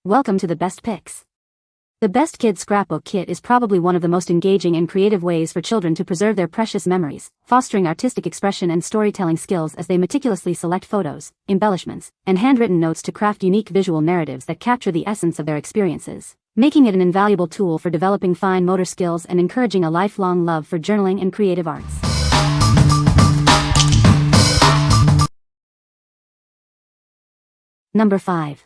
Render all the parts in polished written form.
Welcome to the best picks. The best Kids Scrapbook Kit is probably one of the most engaging and creative ways for children to preserve their precious memories, fostering artistic expression and storytelling skills as they meticulously select photos, embellishments, and handwritten notes to craft unique visual narratives that capture the essence of their experiences, making it an invaluable tool for developing fine motor skills and encouraging a lifelong love for journaling and creative arts. Number 5.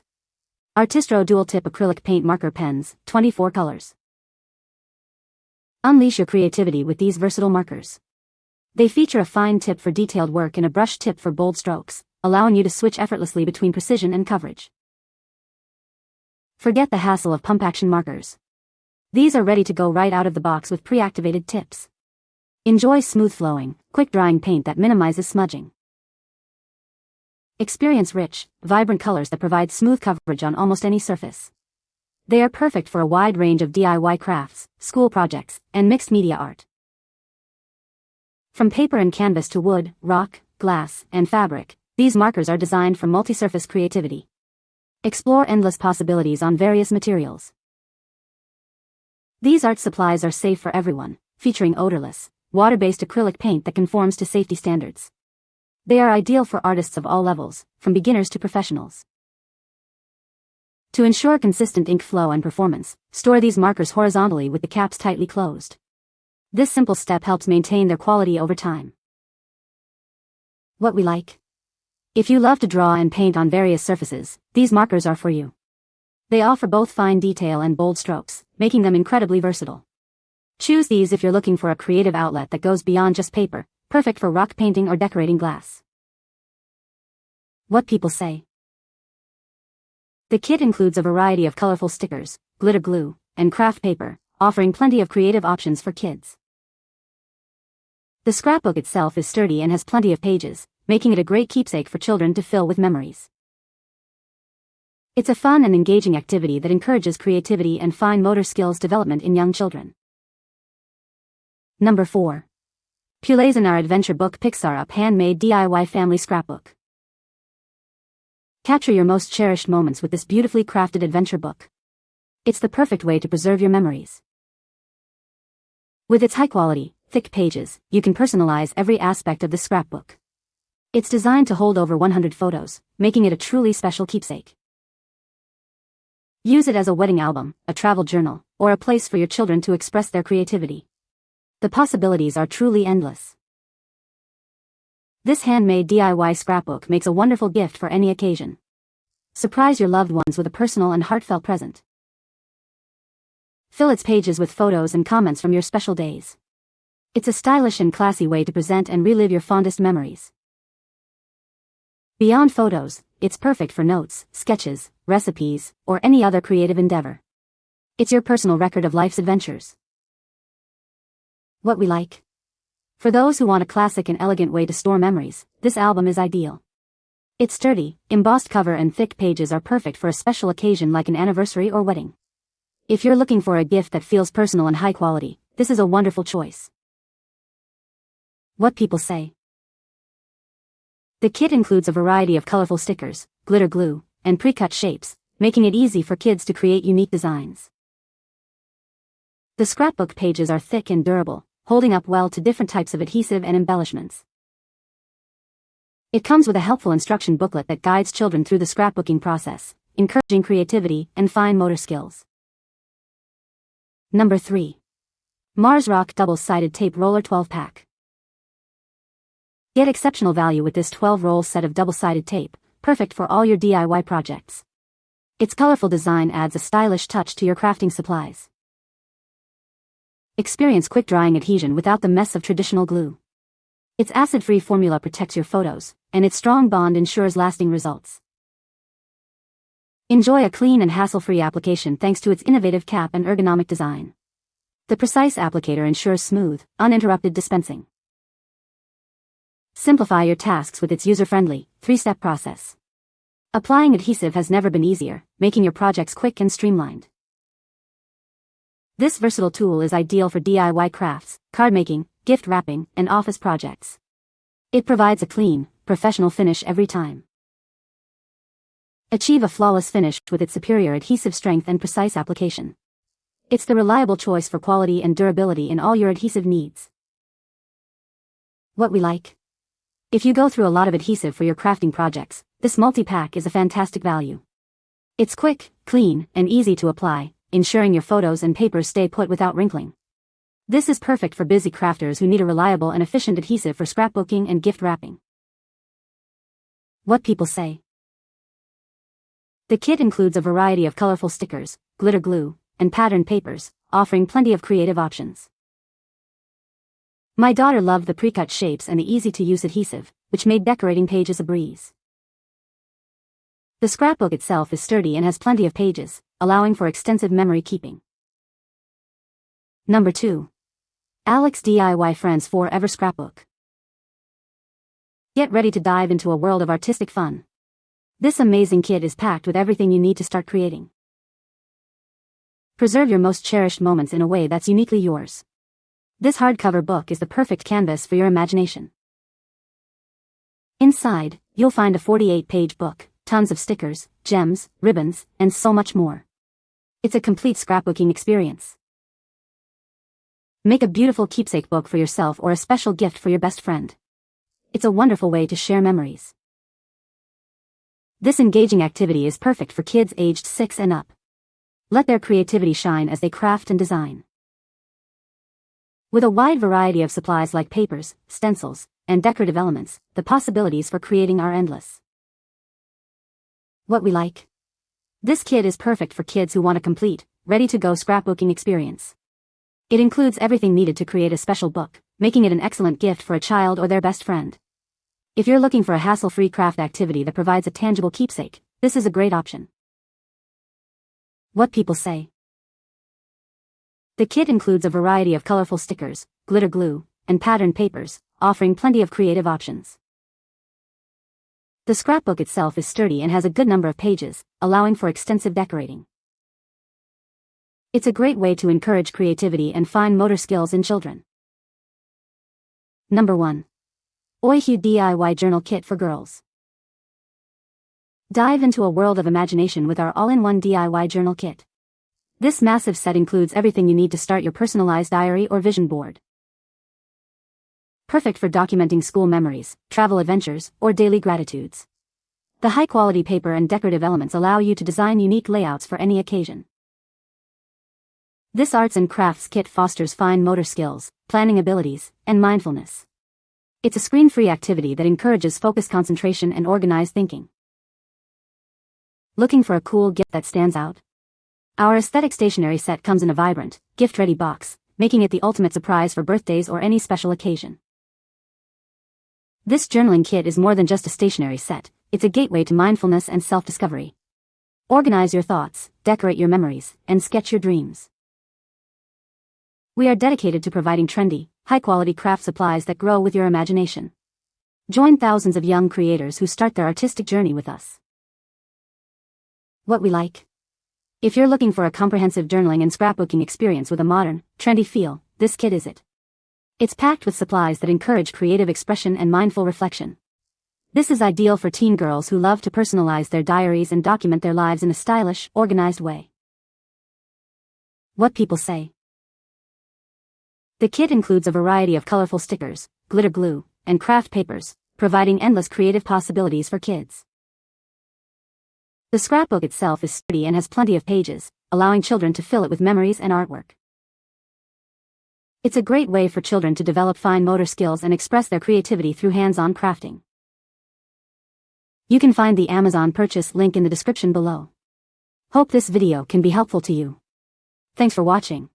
ARTISTRO Dual-Tip Acrylic Paint Marker Pens, 24 colors. Unleash your creativity with these versatile markers. They feature a fine tip for detailed work and a brush tip for bold strokes, allowing you to switch effortlessly between precision and coverage. Forget the hassle of pump-action markers. These are ready to go right out of the box with pre-activated tips. Enjoy smooth-flowing, quick-drying paint that minimizes smudging. Experience rich, vibrant colors that provide smooth coverage on almost any surface. They are perfect for a wide range of DIY crafts, school projects, and mixed media art. From paper and canvas to wood, rock, glass, and fabric, these markers are designed for multi-surface creativity. Explore endless possibilities on various materials. These art supplies are safe for everyone, featuring odorless, water-based acrylic paint that conforms to safety standards. They are ideal for artists of all levels, from beginners to professionals. To ensure consistent ink flow and performance, store these markers horizontally with the caps tightly closed. This simple step helps maintain their quality over time. What we like. If you love to draw and paint on various surfaces, these markers are for you. They offer both fine detail and bold strokes, making them incredibly versatile. Choose these if you're looking for a creative outlet that goes beyond just paper, perfect for rock painting or decorating glass. What people say. The kit includes a variety of colorful stickers, glitter glue, and craft paper, offering plenty of creative options for kids. The scrapbook itself is sturdy and has plenty of pages, making it a great keepsake for children to fill with memories. It's a fun and engaging activity that encourages creativity and fine motor skills development in young children. Number 4. Pulaisen Adventure Book Pixar Up Handmade DIY Family Scrapbook. Capture your most cherished moments with this beautifully crafted adventure book. It's the perfect way to preserve your memories. With its high-quality, thick pages, you can personalize every aspect of the scrapbook. It's designed to hold over 100 photos, making it a truly special keepsake. Use it as a wedding album, a travel journal, or a place for your children to express their creativity. The possibilities are truly endless. This handmade DIY scrapbook makes a wonderful gift for any occasion. Surprise your loved ones with a personal and heartfelt present. Fill its pages with photos and comments from your special days. It's a stylish and classy way to present and relive your fondest memories. Beyond photos, it's perfect for notes, sketches, recipes, or any other creative endeavor. It's your personal record of life's adventures. What we like. For those who want a classic and elegant way to store memories, this album is ideal. Its sturdy, embossed cover and thick pages are perfect for a special occasion like an anniversary or wedding. If you're looking for a gift that feels personal and high quality, this is a wonderful choice. What people say. The kit includes a variety of colorful stickers, glitter glue, and pre-cut shapes, making it easy for kids to create unique designs. The scrapbook pages are thick and durable, holding up well to different types of adhesive and embellishments. It comes with a helpful instruction booklet that guides children through the scrapbooking process, encouraging creativity and fine motor skills. Number 3. Marsrock Double-Sided Tape Roller 12-Pack. Get exceptional value with this 12-roll set of double-sided tape, perfect for all your DIY projects. Its colorful design adds a stylish touch to your crafting supplies. Experience quick-drying adhesion without the mess of traditional glue. Its acid-free formula protects your photos, and its strong bond ensures lasting results. Enjoy a clean and hassle-free application thanks to its innovative cap and ergonomic design. The precise applicator ensures smooth, uninterrupted dispensing. Simplify your tasks with its user-friendly, 3-step process. Applying adhesive has never been easier, making your projects quick and streamlined. This versatile tool is ideal for DIY crafts, card making, gift wrapping, and office projects. It provides a clean, professional finish every time. Achieve a flawless finish with its superior adhesive strength and precise application. It's the reliable choice for quality and durability in all your adhesive needs. What we like. If you go through a lot of adhesive for your crafting projects, this multi-pack is a fantastic value. It's quick, clean, and easy to apply, ensuring your photos and papers stay put without wrinkling. This is perfect for busy crafters who need a reliable and efficient adhesive for scrapbooking and gift wrapping. What people say. The kit includes a variety of colorful stickers, glitter glue, and patterned papers, offering plenty of creative options. My daughter loved the pre-cut shapes and the easy-to-use adhesive, which made decorating pages a breeze. The scrapbook itself is sturdy and has plenty of pages, allowing for extensive memory keeping. Number 2. Alex DIY Friends Forever Scrapbook. Get ready to dive into a world of artistic fun. This amazing kit is packed with everything you need to start creating. Preserve your most cherished moments in a way that's uniquely yours. This hardcover book is the perfect canvas for your imagination. Inside, you'll find a 48-page book, tons of stickers, gems, ribbons, and so much more. It's a complete scrapbooking experience. Make a beautiful keepsake book for yourself or a special gift for your best friend. It's a wonderful way to share memories. This engaging activity is perfect for kids aged 6 and up. Let their creativity shine as they craft and design. With a wide variety of supplies like papers, stencils, and decorative elements, the possibilities for creating are endless. What we like. This kit is perfect for kids who want a complete, ready-to-go scrapbooking experience. It includes everything needed to create a special book, making it an excellent gift for a child or their best friend. If you're looking for a hassle-free craft activity that provides a tangible keepsake, this is a great option. What people say. The kit includes a variety of colorful stickers, glitter glue, and patterned papers, offering plenty of creative options. The scrapbook itself is sturdy and has a good number of pages, allowing for extensive decorating. It's a great way to encourage creativity and fine motor skills in children. Number 1. OIHEW DIY Journal Kit for Girls. Dive into a world of imagination with our all-in-one DIY journal kit. This massive set includes everything you need to start your personalized diary or vision board. Perfect for documenting school memories, travel adventures, or daily gratitudes. The high-quality paper and decorative elements allow you to design unique layouts for any occasion. This arts and crafts kit fosters fine motor skills, planning abilities, and mindfulness. It's a screen-free activity that encourages focused concentration and organized thinking. Looking for a cool gift that stands out? Our aesthetic stationery set comes in a vibrant, gift-ready box, making it the ultimate surprise for birthdays or any special occasion. This journaling kit is more than just a stationery set, it's a gateway to mindfulness and self-discovery. Organize your thoughts, decorate your memories, and sketch your dreams. We are dedicated to providing trendy, high-quality craft supplies that grow with your imagination. Join thousands of young creators who start their artistic journey with us. What we like. If you're looking for a comprehensive journaling and scrapbooking experience with a modern, trendy feel, this kit is it. It's packed with supplies that encourage creative expression and mindful reflection. This is ideal for teen girls who love to personalize their diaries and document their lives in a stylish, organized way. What people say. The kit includes a variety of colorful stickers, glitter glue, and craft papers, providing endless creative possibilities for kids. The scrapbook itself is sturdy and has plenty of pages, allowing children to fill it with memories and artwork. It's a great way for children to develop fine motor skills and express their creativity through hands-on crafting. You can find the Amazon purchase link in the description below. Hope this video can be helpful to you. Thanks for watching.